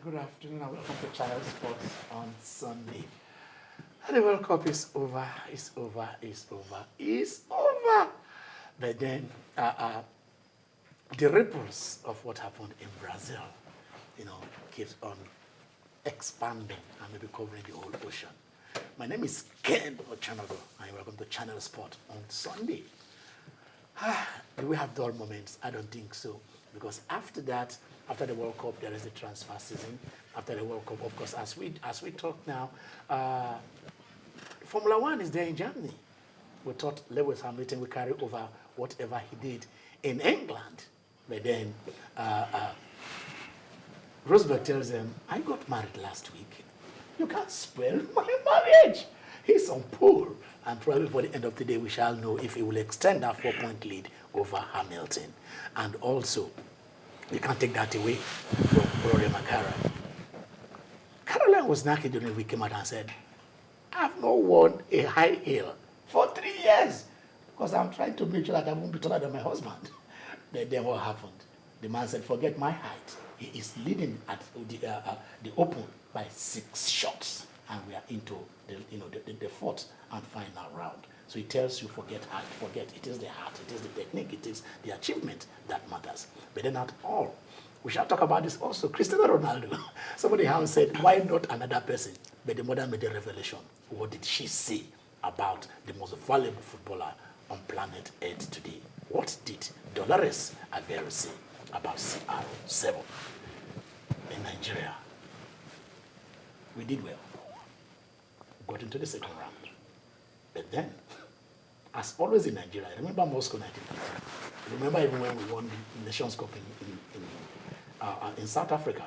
Good afternoon and welcome to Channel Sports on Sunday. And the World Cup is over, it's over, it's over, it's over. But then the ripples of what happened in Brazil, keeps on expanding and maybe covering the whole ocean. My name is Ken Ochanogo and welcome to Channel Sport on Sunday. Do we have dull moments? I don't think so. Because after that, after the World Cup, there is a transfer season. After the World Cup, of course, as we talk now, Formula One is there in Germany. We thought Lewis Hamilton would carry over whatever he did in England. But then Rosberg tells them, I got married last week. You can't spoil my marriage. He's on pole. And probably by the end of the day, we shall know if he will extend that 4-point lead over Hamilton. And also, you can't take that away from Rory McLaren. Caroline was knocking during the week, came out and said, I've not worn a high heel for 3 years because I'm trying to make sure that I won't be taller than my husband. Then what happened? The man said, forget my height. He is leading at the Open by 6 shots. And we are into the fourth and final round. So he tells you, forget height, forget. It is the heart, it is the technique, it is the achievement that matters. But then at all, we shall talk about this also. Cristiano Ronaldo. Somebody has said, why not another person? But the mother made a revelation. What did she say about the most valuable footballer on planet Earth today? What did Dolores Avery say about CR7 in Nigeria? We did well. Got into the second round. But then, as always in Nigeria, remember Moscow 1990. Remember even when we won the Nations Cup in South Africa.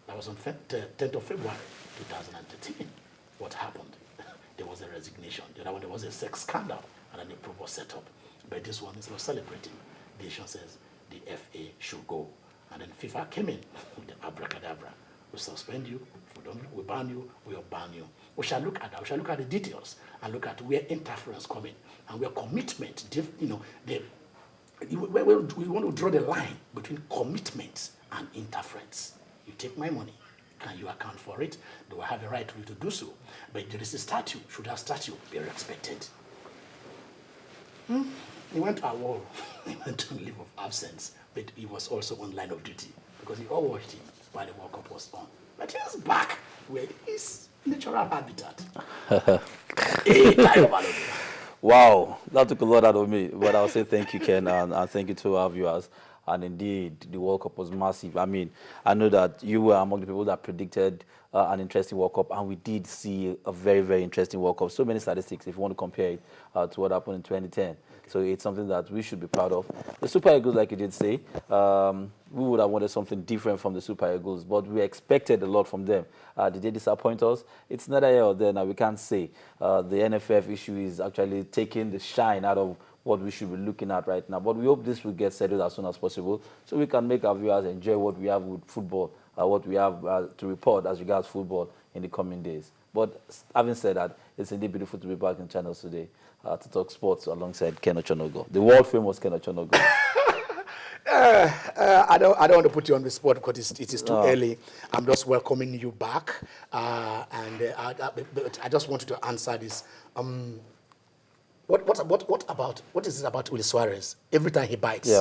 That was on 10th of February 2013. What happened? There was a resignation. The other one, there was a sex scandal, and then the probe was set up. But this one is not celebrating. The nation says the FA should go. And then FIFA came in with the abracadabra. We suspend you, we ban you, we'll ban you. We shall look at that. We shall look at the details and look at where interference coming and where commitment, we want to draw the line between commitment and interference. You take my money. Can you account for it? Do I have a right to do so? But there is a statute. Should that statute be respected? He went to a war. He went to leave of absence. But he was also on line of duty because he all watched him while the World Cup was on. But he's back where his natural habitat. Wow, that took a lot out of me. But I'll say thank you, Ken, and thank you to our viewers. And indeed, the World Cup was massive. I mean, I know that you were among the people that predicted an interesting World Cup, and we did see a very, very interesting World Cup. So many statistics, if you want to compare it to what happened in 2010. Okay. So it's something that we should be proud of. The Super Eagles, like you did say, we would have wanted something different from the Super Eagles, but we expected a lot from them. Did they disappoint us? It's neither here or there. Now, we can't say. The NFF issue is actually taking the shine out of what we should be looking at right now. But we hope this will get settled as soon as possible so we can make our viewers enjoy what we have with football, what we have to report as regards football in the coming days. But having said that, it's indeed beautiful to be back in channels today to talk sports alongside Ken Ochanogo, the world-famous Ken Ochanogo. I don't want to put you on the spot because it is too early. I'm just welcoming you back. But I just wanted to answer this. What is it about Luis Suarez? Every time he bites,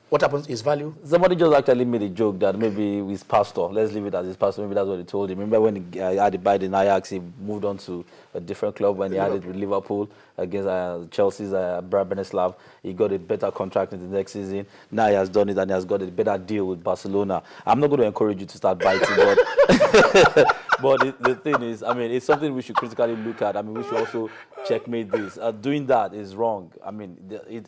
what happens to his value? Somebody just actually made a joke that maybe his pastor, let's leave it as his pastor, maybe that's what he told him. Remember when he had the bite in Ajax, he moved on to a different club when he had it with Liverpool against Chelsea's Branislav. He got a better contract in the next season. Now he has done it and he has got a better deal with Barcelona. I'm not going to encourage you to start biting, but but the thing is, I mean, it's something we should critically look at. I mean, we should also checkmate this. Doing that is wrong. I mean,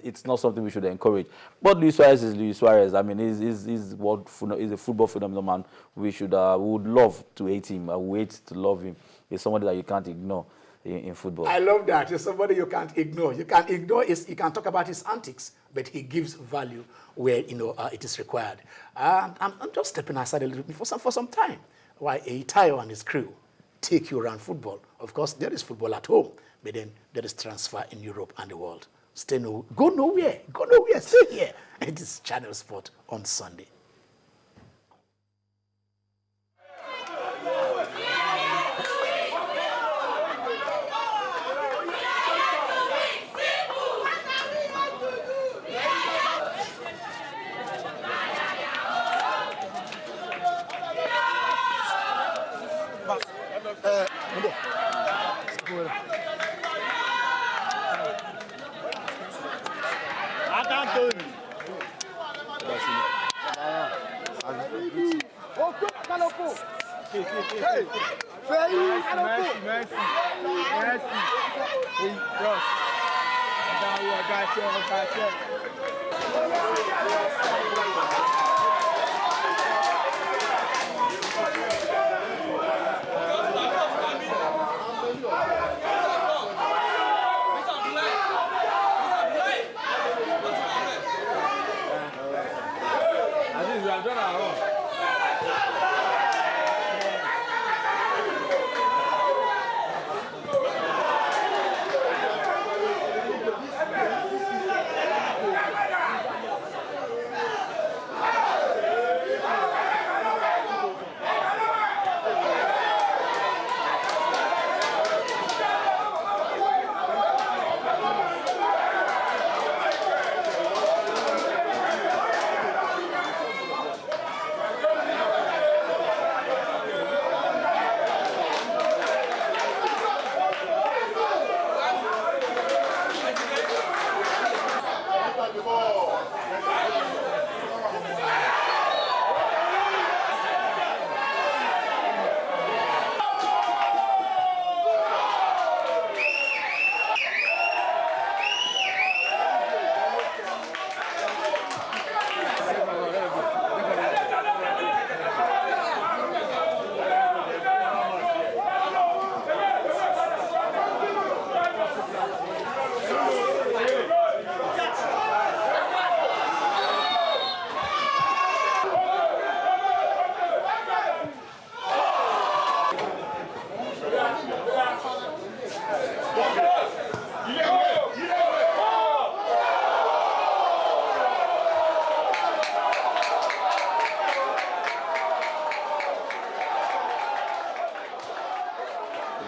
it's not something we should encourage. But Luis Suarez is Luis Suarez. I mean, he's a football phenomenon. We would love to hate him. I would hate to love him. He's somebody that you can't ignore in football. I love that. He's somebody you can't ignore. You can ignore you can talk about his antics, but he gives value where it is required. I'm just stepping aside a little bit for some time. Why Tayo and his crew take you around football. Of course, there is football at home, but then there is transfer in Europe and the world. Go nowhere, stay here. It is Channel Sport on Sunday.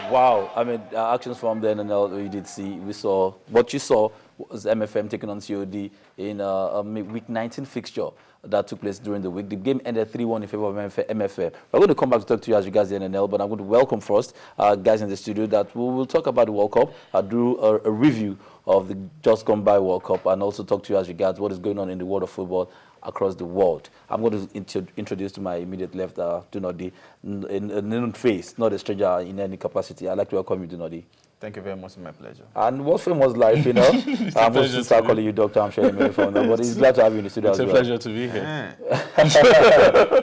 Wow, I mean, actions from the NNL we did see. We saw what you saw was MFM taking on COD in a week 19 fixture that took place during the week. The game ended 3-1 in favor of MFM. We're going to come back to talk to you as regards the NNL, but I'm going to welcome first guys in the studio that we will talk about the World Cup, do a review of the just gone by World Cup, and also talk to you as regards what is going on in the world of football across the world. I'm going to introduce to my immediate left, Dunodi, a known face, not a stranger in any capacity. I'd like to welcome you, Dunodi. Thank you very much. It's my pleasure. And what famous life, you know? I'm going to start calling you doctor. I'm sure you may phone but it's glad to have you in the studio as well. It's a pleasure to be here.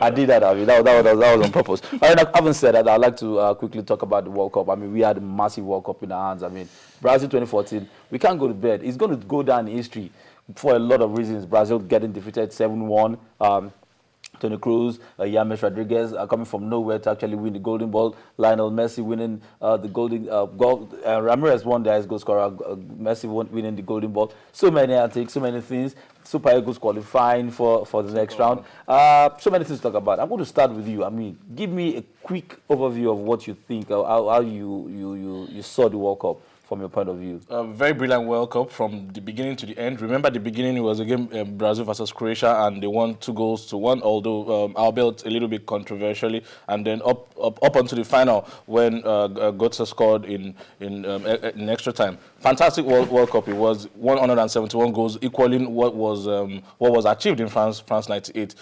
I did that, Avi. That was on purpose. All right, having said that, I'd like to quickly talk about the World Cup. I mean, we had a massive World Cup in our hands. I mean, Brazil 2014, we can't go to bed. It's going to go down in history for a lot of reasons. Brazil getting defeated 7-1. Toni Kroos, James Rodriguez coming from nowhere to actually win the Golden Ball. Lionel Messi winning the Golden Goal. Ramirez won the highest goal scorer. Messi winning the Golden Ball. So many antics, so many things. Super Eagles qualifying for the next round. So many things to talk about. I'm going to start with you. I mean, give me a quick overview of what you think, how you saw the World Cup from your point of view. A very brilliant World Cup from the beginning to the end. Remember, the beginning it was a game Brazil versus Croatia, and they won 2-1, although albeit a little bit controversially. And then up until the final when Götze scored in extra time. Fantastic World Cup. It was 171 goals, equaling what was achieved in France 98.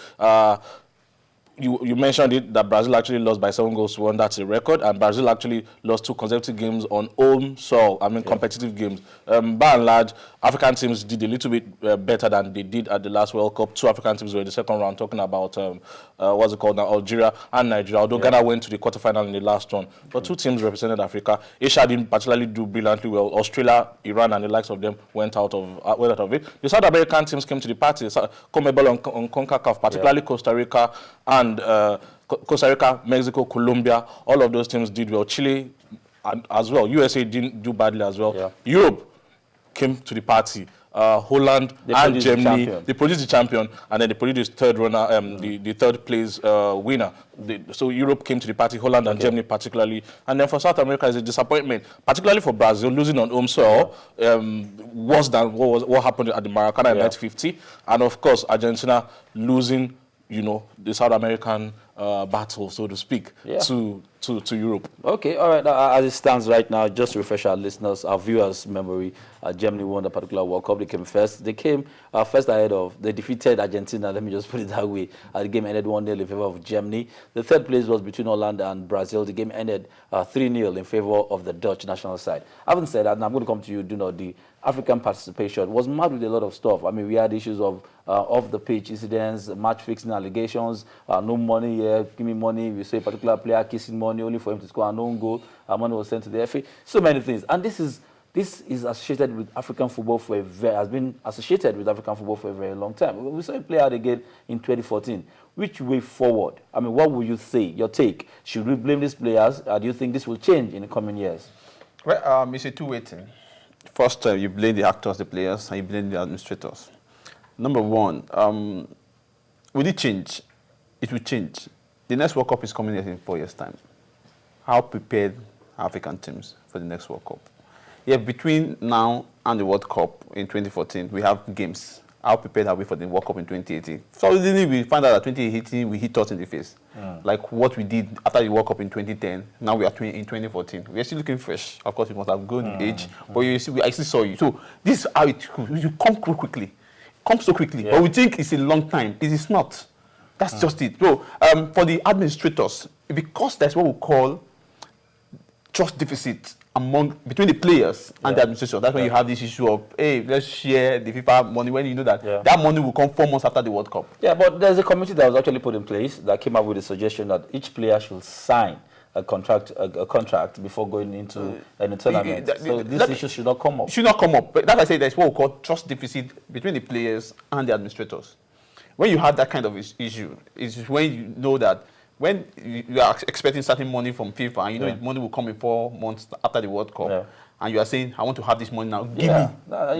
You mentioned it, that Brazil actually lost by 7-1. That's a record. And Brazil actually lost 2 consecutive games on home soil. I mean, competitive games. By and large, African teams did a little bit better than they did at the last World Cup. 2 African teams were in the second round, talking about, what's it called now, Algeria and Nigeria. Although Ghana went to the quarterfinal in the last one. But 2 teams represented Africa. Asia didn't particularly do brilliantly well. Australia, Iran, and the likes of them went out of it. The South American teams came to the party. CONMEBOL on CONCACAF, particularly Costa Rica and Costa Rica, Mexico, Colombia, all of those teams did well. Chile as well. USA didn't do badly as well. Yeah. Europe came to the party. Holland and Germany, they produced the champion, and then they produced the third runner, the third place winner. So Europe came to the party, Holland and Germany particularly. And then for South America, it's a disappointment, particularly for Brazil, losing on home soil, worse than what happened at the Maracanã in 1950. And of course, Argentina losing, the South American battle, so to speak, to to Europe. Okay, all right. As it stands right now, just to refresh our listeners, our viewers' memory, Germany won the particular World Cup. They came first. They came first ahead of, they defeated Argentina, let me just put it that way. The game ended 1-0 in favor of Germany. The third place was between Holland and Brazil. The game ended 3-0 in favor of the Dutch national side. Having said that, now I'm going to come to you, the African participation was marred with a lot of stuff. I mean, we had issues of off-the-pitch incidents, match-fixing allegations, no money here, give me money. We say a particular player kissing money only for him to score an own goal. Money was sent to the FA. So many things. And this is associated with African football has been associated with African football for a very long time. We saw it play out again in 2014. Which way forward? I mean, what would you say? Your take? Should we blame these players? Do you think this will change in the coming years? Well, it's a two-way thing. First, you blame the actors, the players, and you blame the administrators. Number one, will it change? It will change. The next World Cup is coming in 4 years' time. How prepared are African teams for the next World Cup? Yeah, between now and the World Cup in 2014, we have games. How prepared are we for the World Cup in 2018? Suddenly, we find out that 2018, we hit us in the face. Like what we did after the World Cup in 2010, now we are in 2014. We are still looking fresh. Of course, we must have grown in age, but you see, I still saw you. So this is how it you come quickly. Come so quickly. But we think it's a long time. It is not. That's just it. So for the administrators, because that's what we call trust deficit between the players and the administration. That's when you have this issue of, hey, let's share the FIFA money, when you know that that money will come 4 months after the World Cup. Yeah, but there's a committee that was actually put in place that came up with a suggestion that each player should sign a contract before going into an tournament. So this issue should not come up. Should not come up. But that's why I say there's what we call trust deficit between the players and the administrators. When you have that kind of issue, it's when you know that when you are expecting certain money from FIFA, and you know money will come in 4 months after the World Cup, and you are saying, I want to have this money now, give me.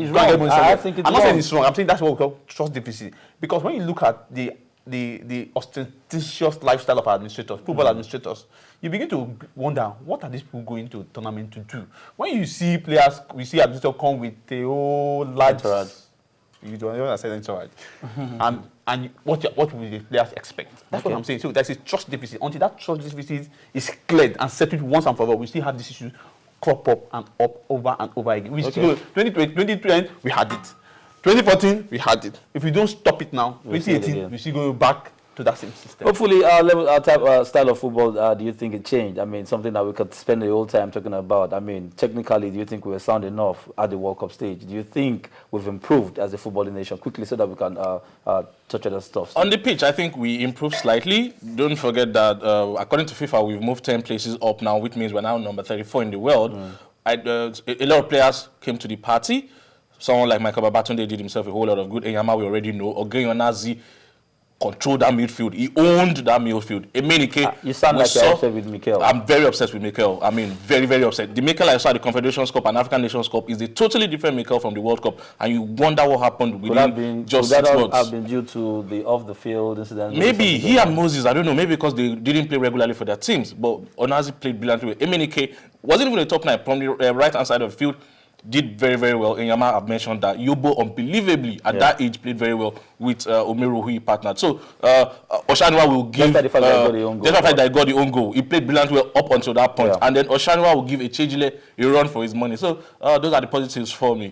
It's wrong. I think it's I'm wrong. not saying it's wrong. I'm saying that's what we call trust deficit. Because when you look at the ostentatious lifestyle of administrators, football administrators, you begin to wonder, what are these people going to tournament to do? When you see players, we see administrators come with a whole large... You don't know what I said entourage. And what will the players expect? That's what I'm saying. So there's a trust deficit. Until that trust deficit is cleared and settled once and for all, we still have this issue crop up and up over and over again. We still 2020, we had it. 2014, we had it. If we don't stop it now, 2018, we still go back to that same system. Hopefully, our style of football, do you think it changed? I mean, something that we could spend the whole time talking about. I mean, technically, do you think we were sound enough at the World Cup stage? Do you think we've improved as a footballing nation quickly so that we can touch other stuff? On the pitch, I think we improved slightly. Don't forget that, according to FIFA, we've moved 10 places up now, which means we're now number 34 in the world. A lot of players came to the party. Someone like Michael Babatunde did himself a whole lot of good. Enyama, we already know. Ogenyonazi controlled that midfield. He owned that midfield. Emenike, you sound like you're upset with Mikel. I'm very upset with Mikel. I mean, very, very upset. The Mikel I saw at the Confederations Cup and African Nations Cup is a totally different Mikel from the World Cup. And you wonder what happened within just 6 months. Could that have been due to the off-the-field incident? Maybe he and Moses, I don't know, maybe because they didn't play regularly for their teams. But Onazi played brilliantly. Emenike wasn't even a top 9 from the right-hand side of the field. Did very, very well. Enyama, I've mentioned that. Yobo, unbelievably, at that age, played very well with Omeru, who he partnered. So, Oshanwa will give... Despite the fact that he got the own goal. He played brilliantly well up until that point. And then Oshanwa will give Echejile a run for his money. So, those are the positives for me.